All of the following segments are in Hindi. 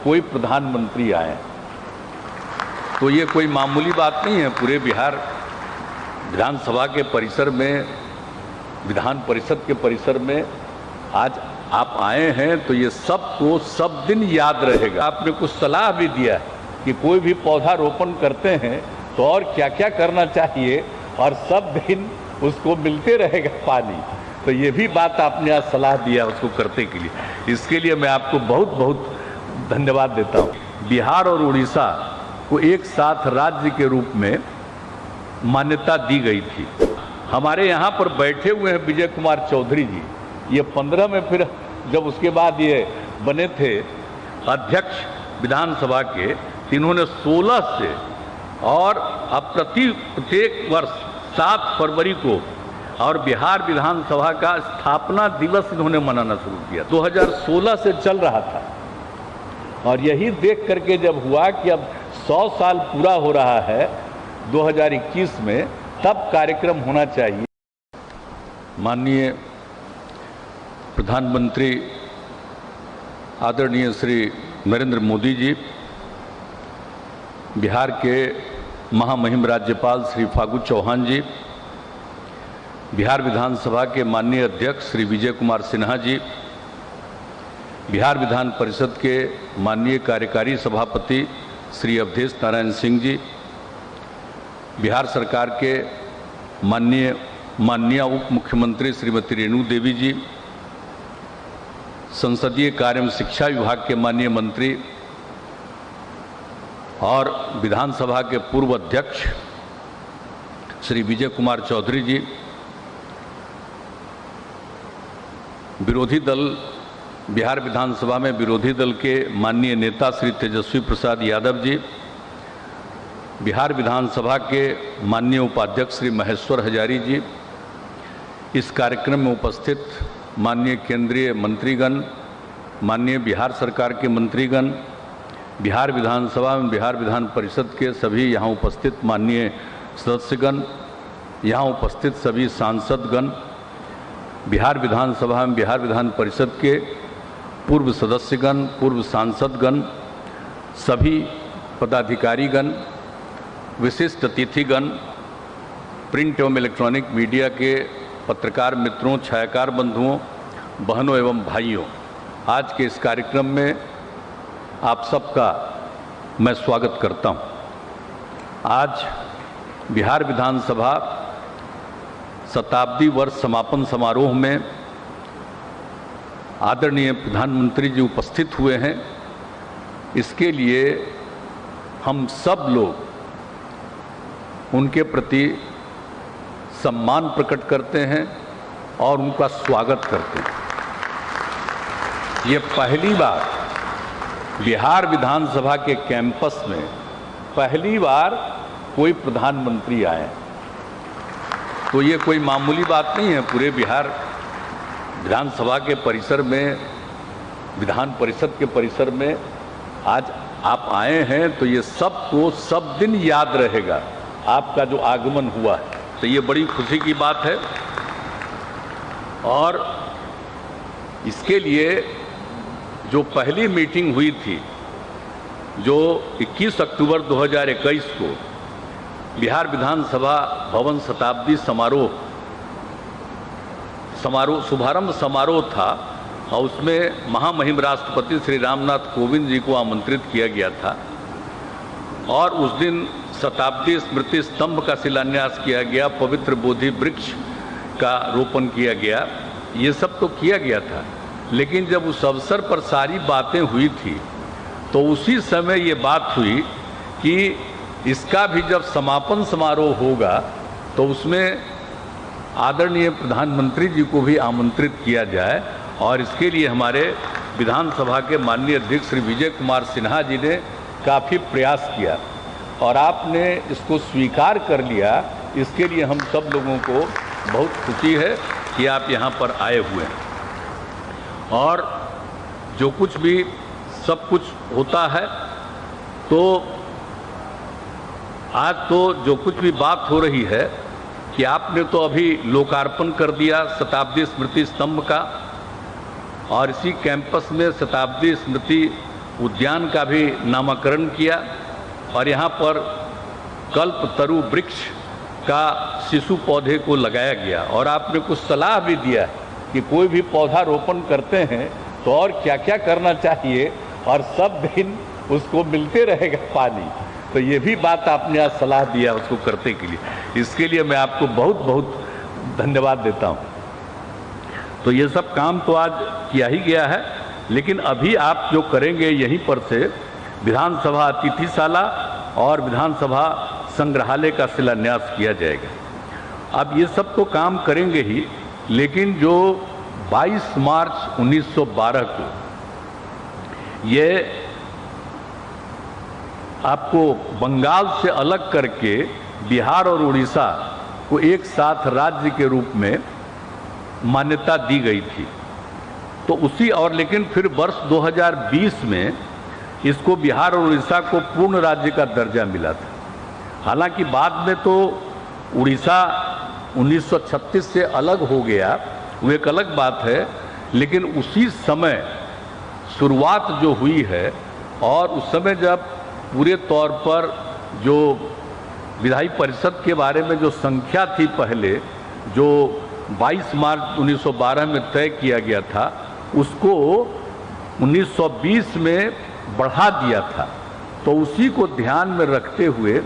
कोई प्रधानमंत्री आए तो ये कोई मामूली बात नहीं है। पूरे बिहार विधानसभा के परिसर में, विधान परिषद के परिसर में आज आप आए हैं तो ये सबको सब दिन याद रहेगा। आपने कुछ सलाह भी दिया है कि कोई भी पौधा रोपण करते हैं तो और क्या क्या करना चाहिए, और सब दिन उसको मिलते रहेगा पानी। तो ये भी बात आपने आज सलाह दिया उसको करने के लिए, इसके लिए मैं आपको बहुत बहुत धन्यवाद देता हूँ। बिहार और उड़ीसा को एक साथ राज्य के रूप में मान्यता दी गई थी। हमारे यहाँ पर बैठे हुए हैं विजय कुमार चौधरी जी, ये 15 में फिर जब उसके बाद ये बने थे अध्यक्ष विधानसभा के, इन्होंने 16 से और अब प्रत्येक वर्ष 7 फरवरी को और बिहार विधानसभा का स्थापना दिवस इन्होंने मनाना शुरू किया। 2016 से चल रहा था और यही देख करके जब हुआ कि अब 100 साल पूरा हो रहा है 2021 में, तब कार्यक्रम होना चाहिए। माननीय प्रधानमंत्री आदरणीय श्री नरेंद्र मोदी जी, बिहार के महामहिम राज्यपाल श्री फागू चौहान जी, बिहार विधानसभा के माननीय अध्यक्ष श्री विजय कुमार सिन्हा जी, बिहार विधान परिषद के माननीय कार्यकारी सभापति श्री अवधेश नारायण सिंह जी, बिहार सरकार के माननीय उप मुख्यमंत्री श्रीमती रेणु देवी जी, संसदीय कार्य एवं शिक्षा विभाग के माननीय मंत्री और विधानसभा के पूर्व अध्यक्ष श्री विजय कुमार चौधरी जी, विरोधी दल बिहार विधानसभा में विरोधी दल के माननीय नेता श्री तेजस्वी प्रसाद यादव जी, बिहार विधानसभा के माननीय उपाध्यक्ष श्री महेश्वर हजारी जी, इस कार्यक्रम में उपस्थित माननीय केंद्रीय मंत्रीगण, माननीय बिहार सरकार के मंत्रीगण, बिहार विधानसभा एवं बिहार विधान परिषद के सभी यहाँ उपस्थित माननीय सदस्यगण, यहाँ उपस्थित सभी सांसदगण, बिहार विधानसभा एवं बिहार विधान परिषद के पूर्व सदस्यगण, पूर्व सांसदगण, सभी पदाधिकारीगण, विशिष्ट अतिथिगण, प्रिंट एवं इलेक्ट्रॉनिक मीडिया के पत्रकार मित्रों, छायाकार बंधुओं, बहनों एवं भाइयों, आज के इस कार्यक्रम में आप सबका मैं स्वागत करता हूं। आज बिहार विधानसभा शताब्दी वर्ष समापन समारोह में आदरणीय प्रधानमंत्री जी उपस्थित हुए हैं। इसके लिए हम सब लोग उनके प्रति सम्मान प्रकट करते हैं और उनका स्वागत करते हैं। ये पहली बार बिहार विधानसभा के कैंपस में पहली बार कोई प्रधानमंत्री आए, तो ये कोई मामूली बात नहीं है। पूरे बिहार विधानसभा के परिसर में, विधान परिषद के परिसर में आज आप आए हैं तो ये सबको सब दिन याद रहेगा आपका जो आगमन हुआ है, तो ये बड़ी खुशी की बात है। और इसके लिए जो पहली मीटिंग हुई थी, जो 21 अक्टूबर 2021 को बिहार विधानसभा भवन शताब्दी शुभारंभ समारोह था, और उसमें महामहिम राष्ट्रपति श्री रामनाथ कोविंद जी को आमंत्रित किया गया था, और उस दिन शताब्दी स्मृति स्तंभ का शिलान्यास किया गया, पवित्र बोधि वृक्ष का रोपण किया गया, ये सब तो किया गया था। लेकिन जब उस अवसर पर सारी बातें हुई थी तो उसी समय ये बात हुई कि इसका भी जब समापन समारोह होगा तो उसमें आदरणीय प्रधानमंत्री जी को भी आमंत्रित किया जाए, और इसके लिए हमारे विधानसभा के माननीय अध्यक्ष श्री विजय कुमार सिन्हा जी ने काफ़ी प्रयास किया और आपने इसको स्वीकार कर लिया। इसके लिए हम सब लोगों को बहुत खुशी है कि आप यहाँ पर आए हुए हैं। और जो कुछ भी सब कुछ होता है, तो आज तो जो कुछ भी बात हो रही है कि आपने तो अभी लोकार्पण कर दिया शताब्दी स्मृति स्तंभ का, और इसी कैंपस में शताब्दी स्मृति उद्यान का भी नामकरण किया और यहाँ पर कल्प तरु वृक्ष का शिशु पौधे को लगाया गया। और आपने कुछ सलाह भी दिया कि कोई भी पौधा रोपण करते हैं तो और क्या क्या करना चाहिए और सब दिन उसको मिलते रहेगा पानी। तो ये भी बात आपने आज सलाह दिया उसको करने के लिए, इसके लिए मैं आपको बहुत बहुत धन्यवाद देता हूँ। तो ये सब काम तो आज किया ही गया है, लेकिन अभी आप जो करेंगे यहीं पर से विधानसभा अतिथिशाला और विधानसभा संग्रहालय का शिलान्यास किया जाएगा। अब ये सब तो काम करेंगे ही, लेकिन जो 22 मार्च 1912 को ये आपको बंगाल से अलग करके बिहार और उड़ीसा को एक साथ राज्य के रूप में मान्यता दी गई थी, तो उसी और लेकिन फिर वर्ष 2020 में इसको बिहार और उड़ीसा को पूर्ण राज्य का दर्जा मिला था। हालांकि बाद में तो उड़ीसा 1936 से अलग हो गया, वो एक अलग बात है, लेकिन उसी समय शुरुआत जो हुई है और उस समय जब पूरे तौर पर जो विधायी परिषद के बारे में जो संख्या थी पहले जो 22 मार्च 1912 में तय किया गया था, उसको 1920 में बढ़ा दिया था। तो उसी को ध्यान में रखते हुए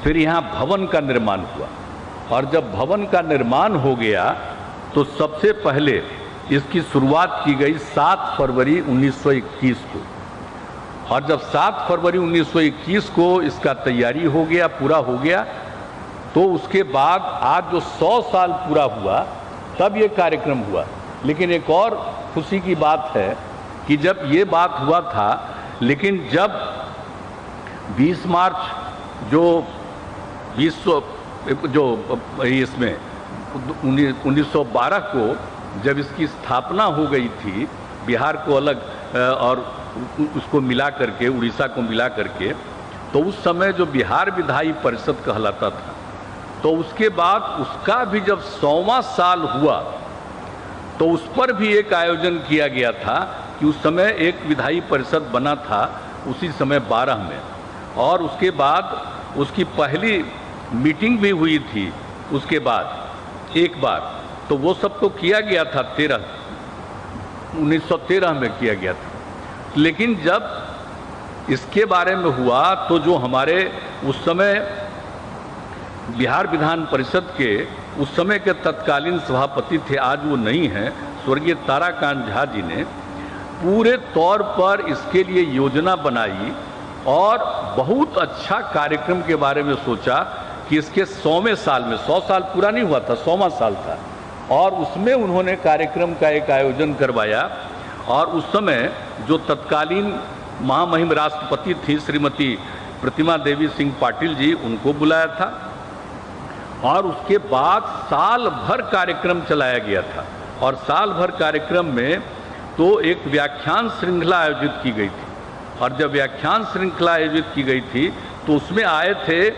फिर यहाँ भवन का निर्माण हुआ, और जब भवन का निर्माण हो गया तो सबसे पहले इसकी शुरुआत की गई 7 फरवरी 1921 को। और जब 7 फरवरी 1921 को इसका तैयारी हो गया, पूरा हो गया, तो उसके बाद आज जो 100 साल पूरा हुआ तब ये कार्यक्रम हुआ। लेकिन एक और खुशी की बात है कि जब ये बात हुआ था, लेकिन जब 20 मार्च जो इसमें 1912 को जब इसकी स्थापना हो गई थी, बिहार को अलग और उसको मिला करके उड़ीसा को मिला करके, तो उस समय जो बिहार विधायी परिषद कहलाता था, तो उसके बाद उसका भी जब 100वां साल हुआ तो उस पर भी एक आयोजन किया गया था कि उस समय एक विधायी परिषद बना था उसी समय 12 में, और उसके बाद उसकी पहली मीटिंग भी हुई थी उसके बाद एक बार, तो वो सब तो किया गया था 1913 में किया गया था। लेकिन जब इसके बारे में हुआ तो जो हमारे उस समय बिहार विधान परिषद के उस समय के तत्कालीन सभापति थे, आज वो नहीं हैं, स्वर्गीय ताराकांत झा जी ने पूरे तौर पर इसके लिए योजना बनाई और बहुत अच्छा कार्यक्रम के बारे में सोचा कि इसके 100वें साल में, 100 साल पूरा नहीं हुआ था, 100वां साल था, और उसमें उन्होंने कार्यक्रम का एक आयोजन करवाया। और उस समय जो तत्कालीन महामहिम राष्ट्रपति थी श्रीमती प्रतिमा देवी सिंह पाटिल जी, उनको बुलाया था, और उसके बाद साल भर कार्यक्रम चलाया गया था। और साल भर कार्यक्रम में तो एक व्याख्यान श्रृंखला आयोजित की गई थी, और जब व्याख्यान श्रृंखला आयोजित की गई थी तो उसमें आए थे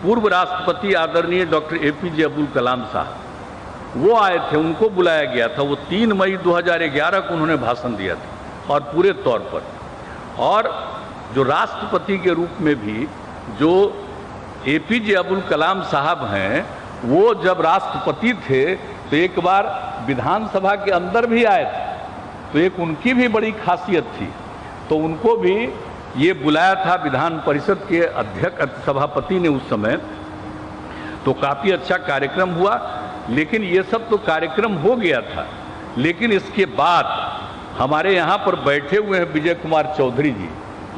पूर्व राष्ट्रपति आदरणीय डॉक्टर APJ अब्दुल कलाम साहब, वो आए थे, उनको बुलाया गया था। वो 3 मई 2011 को उन्होंने भाषण दिया था और पूरे तौर पर। और जो राष्ट्रपति के रूप में भी जो APJ अब्दुल कलाम साहब हैं, वो जब राष्ट्रपति थे तो एक बार विधानसभा के अंदर भी आए थे, तो एक उनकी भी बड़ी खासियत थी, तो उनको भी ये बुलाया था विधान परिषद के अध्यक्ष सभापति ने उस समय। तो काफ़ी अच्छा कार्यक्रम हुआ। लेकिन ये सब तो कार्यक्रम हो गया था, लेकिन इसके बाद हमारे यहाँ पर बैठे हुए हैं विजय कुमार चौधरी जी,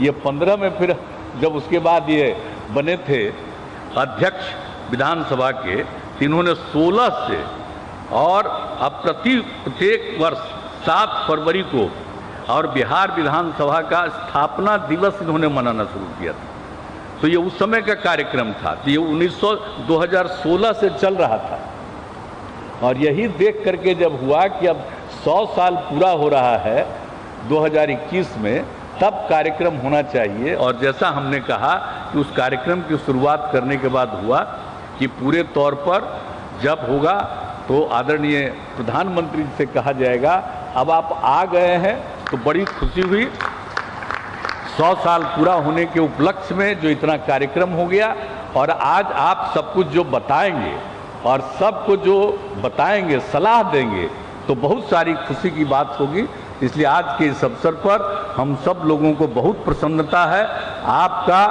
ये 15 में फिर जब उसके बाद ये बने थे अध्यक्ष विधानसभा के, इन्होंने 16 से और अब प्रत्येक वर्ष 7 फरवरी को और बिहार विधानसभा का स्थापना दिवस इन्होंने मनाना शुरू किया था। तो ये उस समय का कार्यक्रम था, तो ये 2016 से चल रहा था। और यही देख करके जब हुआ कि अब 100 साल पूरा हो रहा है 2021 में, तब कार्यक्रम होना चाहिए। और जैसा हमने कहा कि उस कार्यक्रम की शुरुआत करने के बाद हुआ कि पूरे तौर पर जब होगा तो आदरणीय प्रधानमंत्री से कहा जाएगा अब आप आ गए हैं, तो बड़ी खुशी हुई। 100 साल पूरा होने के उपलक्ष्य में जो इतना कार्यक्रम हो गया, और आज आप सब कुछ जो बताएंगे और सबको जो बताएंगे, सलाह देंगे, तो बहुत सारी खुशी की बात होगी। इसलिए आज के इस अवसर पर हम सब लोगों को बहुत प्रसन्नता है, आपका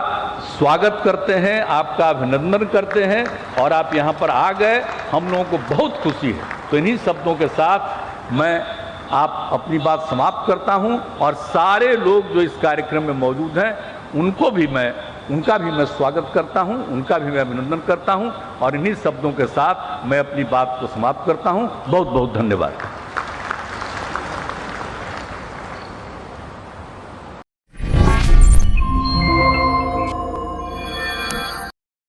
स्वागत करते हैं, आपका अभिनंदन करते हैं, और आप यहाँ पर आ गए, हम लोगों को बहुत खुशी है। तो इन्हीं शब्दों के साथ मैं आप अपनी बात समाप्त करता हूं, और सारे लोग जो इस कार्यक्रम में मौजूद हैं उनका भी मैं स्वागत करता हूं, उनका भी मैं अभिनंदन करता हूं, और इन्हीं शब्दों के साथ मैं अपनी बात को समाप्त करता हूं। बहुत बहुत धन्यवाद।